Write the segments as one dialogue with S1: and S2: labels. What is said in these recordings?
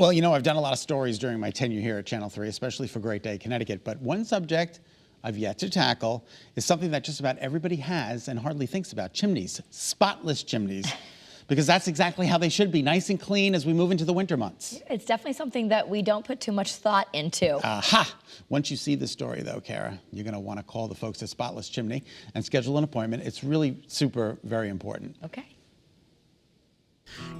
S1: Well, you know, I've done a lot of stories during my tenure here at Channel 3, especially for Great Day Connecticut, but one subject I've yet to tackle is something that just about everybody has and hardly thinks about: chimneys, spotless chimneys. Because that's exactly how they should be, nice and clean as we move into the winter months.
S2: It's definitely something that we don't put too much thought into.
S1: Aha! Once you see the story, though, Kara, you're going to want to call the folks at Spotless Chimney and schedule an appointment. It's really very important.
S2: Okay.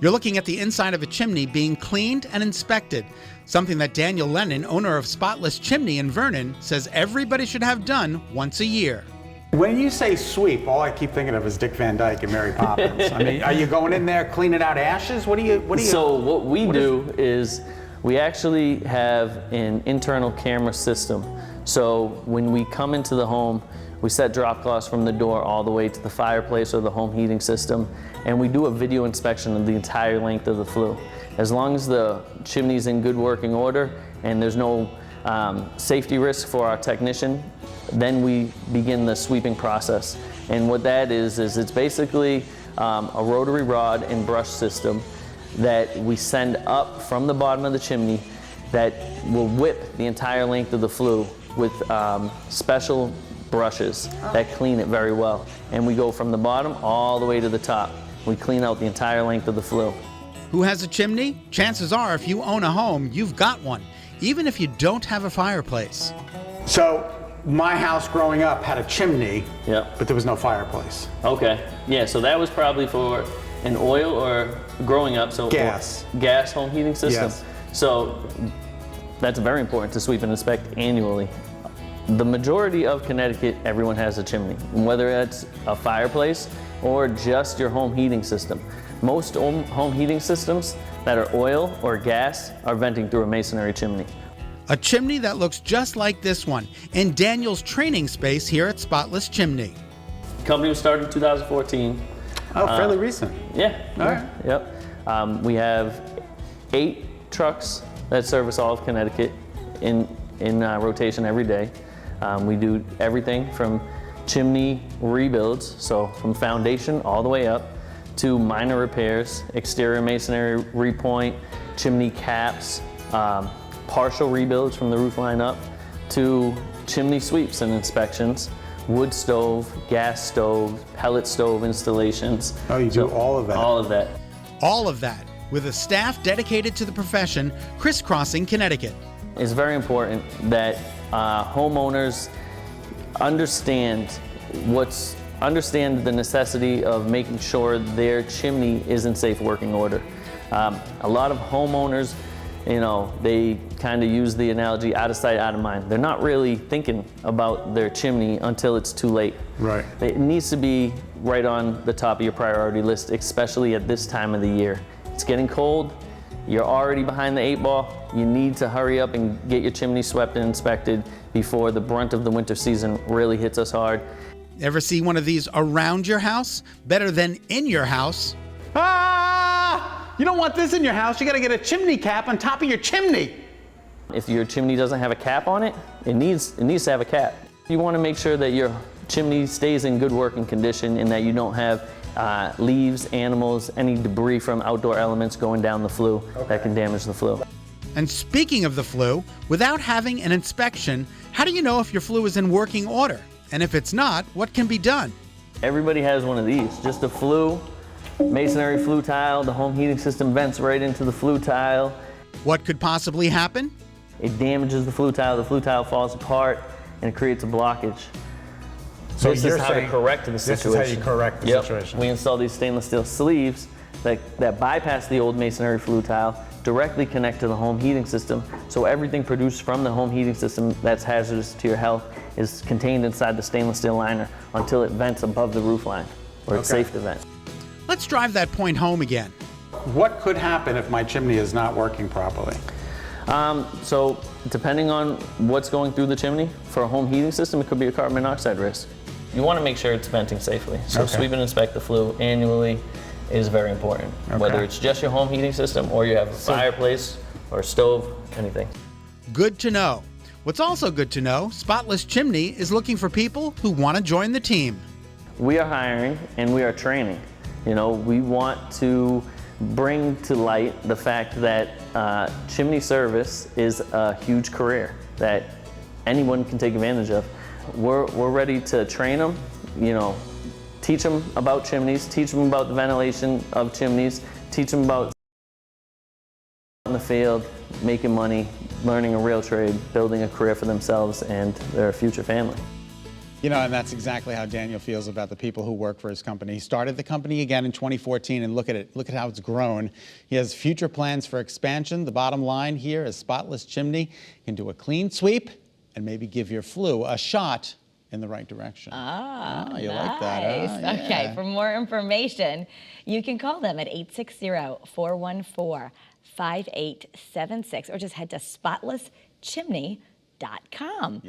S1: You're looking at the inside of a chimney being cleaned and inspected, something that Daniel Lennon, owner of Spotless Chimney in Vernon, says everybody should have done once a year.
S3: When you say sweep, all I keep thinking of is Dick Van Dyke and Mary Poppins. I mean, are you going in there cleaning out ashes? What do you?
S4: So what we do is we actually have an internal camera system. So when we come into the home, we set drop cloths from the door all the way to the fireplace or the home heating system, and we do a video inspection of the entire length of the flue. As long as the chimney's in good working order and there's no safety risk for our technician, then we begin the sweeping process. And what that is it's basically a rotary rod and brush system that we send up from the bottom of the chimney that will whip the entire length of the flue with special brushes that clean it very well. And we go from the bottom all the way to the top. We clean out the entire length of the flue.
S1: Who has a chimney? Chances are, if you own a home, you've got one, even if you don't have a fireplace.
S3: So, my house growing up had a chimney,
S4: Yep.
S3: but there was no fireplace.
S4: Okay, yeah, so that was probably for an oil or growing up, so
S3: Gas.
S4: Gas home heating system.
S3: Yes.
S4: So that's very important to sweep and inspect annually. The majority of Connecticut, everyone has a chimney, whether it's a fireplace or just your home heating system. Most home heating systems that are oil or gas are venting through a masonry chimney.
S1: A chimney that looks just like this one in Daniel's training space here at Spotless Chimney.
S4: The company was started in 2014.
S3: Oh, fairly recent.
S4: Yeah.
S3: All right.
S4: Yep. We have 8 trucks that service all of Connecticut in rotation every day. We do everything from chimney rebuilds, so from foundation all the way up, to minor repairs, exterior masonry repoint, chimney caps, partial rebuilds from the roof line up, to chimney sweeps and inspections, wood stove, gas stove, pellet stove installations.
S3: Oh, you do all of that?
S4: All of that.
S1: All of that, with a staff dedicated to the profession, crisscrossing Connecticut.
S4: It's very important that homeowners understand the necessity of making sure their chimney is in safe working order. A lot of homeowners, they kind of use the analogy out of sight, out of mind. They're not really thinking about their chimney until it's too late.
S3: Right.
S4: It needs to be right on the top of your priority list, especially at this time of the year. It's getting cold. You're already behind the 8 ball. You need to hurry up and get your chimney swept and inspected before the brunt of the winter season really hits us hard.
S1: Ever see one of these around your house? Better than in your house.
S3: Ah! You don't want this in your house. You got to get a chimney cap on top of your chimney.
S4: If your chimney doesn't have a cap on it, it needs to have a cap. You want to make sure that your chimney stays in good working condition and that you don't have leaves, animals, any debris from outdoor elements going down the flue that can damage the flue.
S1: And speaking of the flue, without having an inspection, how do you know if your flue is in working order? And if it's not, what can be done?
S4: Everybody has one of these, just a flue, masonry flue tile. The home heating system vents right into the flue tile.
S1: What could possibly happen?
S4: It damages the flue tile falls apart, and it creates a blockage.
S3: So
S4: this is how to correct the situation.
S3: This is how you correct the situation.
S4: We install these stainless steel sleeves that bypass the old masonry flue tile, directly connect to the home heating system, so everything produced from the home heating system that's hazardous to your health is contained inside the stainless steel liner until it vents above the roof line, where it's safe to vent.
S1: Let's drive that point home again.
S3: What could happen if my chimney is not working properly?
S4: So depending on what's going through the chimney, for a home heating system, it could be a carbon monoxide risk. You want to make sure it's venting safely. So sweep and inspect the flue annually is very important. Whether it's just your home heating system or you have a fireplace or a stove, anything.
S1: Good to know. What's also good to know, Spotless Chimney is looking for people who want to join the team.
S4: We are hiring and we are training. We want to bring to light the fact that chimney service is a huge career that anyone can take advantage of. We're ready to train them, you know, teach them about chimneys, teach them about the ventilation of chimneys, teach them about in the field, making money, learning a real trade, building a career for themselves and their future family.
S1: You know, and that's exactly how Daniel feels about the people who work for his company. He started the company again in 2014, and look at it. Look at how it's grown. He has future plans for expansion. The bottom line here is Spotless Chimney can do a clean sweep and maybe give your flue a shot in the right direction.
S2: You
S1: like
S2: nice.
S1: that, huh?
S2: Okay,
S1: Yeah.
S2: for more information, you can call them at 860-414-5876 or just head to spotlesschimney.com.